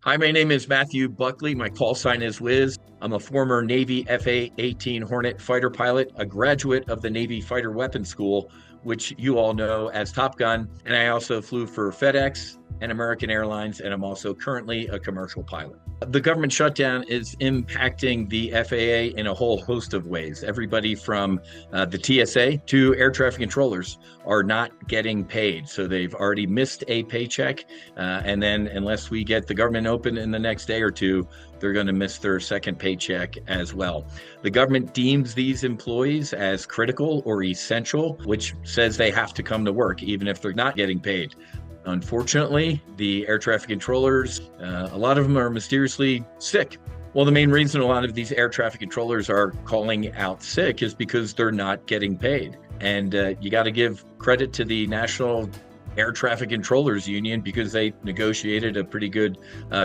Hi, my name is Matthew Buckley. My call sign is Whiz. I'm a former Navy FA-18 Hornet fighter pilot, a graduate of the Navy Fighter Weapons School, which you all know as Top Gun. And I also flew for FedEx and American Airlines, and I'm also currently a commercial pilot. The government shutdown is impacting the FAA in a whole host of ways. Everybody from the TSA to air traffic controllers are not getting paid. So they've already missed a paycheck. And then unless we get the government open in the next day or two, they're going to miss their second paycheck as well. The government deems these employees as critical or essential, which says they have to come to work, even if they're not getting paid. Unfortunately, the air traffic controllers, a lot of them are mysteriously sick. Well, the main reason a lot of these air traffic controllers are calling out sick is because they're not getting paid. And you got to give credit to the National Air Traffic Controllers Union because they negotiated a pretty good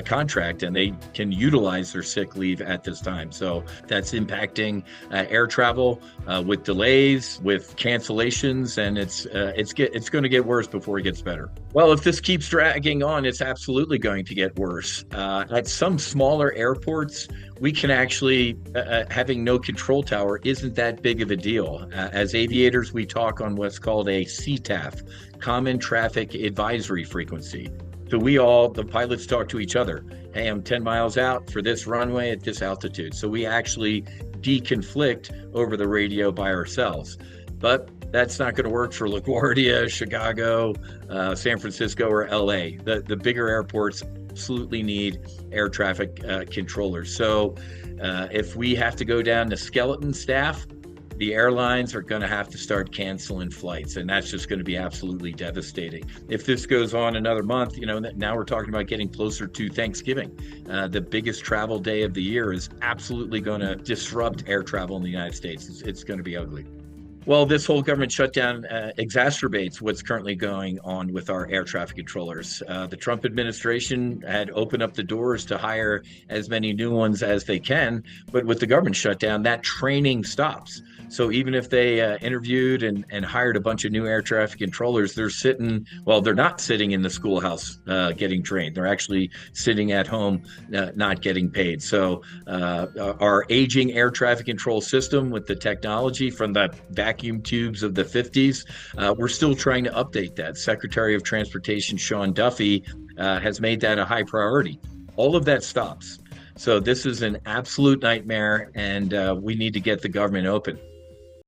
contract and they can utilize their sick leave at this time. So that's impacting air travel with delays, with cancellations, and it's going to get worse before it gets better. Well, if this keeps dragging on, it's absolutely going to get worse. At some smaller airports, we can actually, having no control tower isn't that big of a deal. As aviators, we talk on what's called a CTAF, Common Traffic Advisory Frequency. So the pilots talk to each other. Hey, I'm 10 miles out for this runway at this altitude. So we actually deconflict over the radio by ourselves. But that's not going to work for LaGuardia, Chicago, San Francisco, or LA. The bigger airports absolutely need air traffic controllers. So if we have to go down to skeleton staff, the airlines are going to have to start canceling flights, and that's just going to be absolutely devastating. If this goes on another month, now we're talking about getting closer to Thanksgiving. The biggest travel day of the year is absolutely going to disrupt air travel in the United States. It's going to be ugly. Well, this whole government shutdown exacerbates what's currently going on with our air traffic controllers. The Trump administration had opened up the doors to hire as many new ones as they can, but with the government shutdown, that training stops. So even if they interviewed and hired a bunch of new air traffic controllers, they're not sitting in the schoolhouse getting trained. They're actually sitting at home not getting paid. So our aging air traffic control system with the technology from the vacuum tubes of the 50s, we're still trying to update that. Secretary of Transportation Sean Duffy has made that a high priority. All of that stops. So this is an absolute nightmare, and we need to get the government open.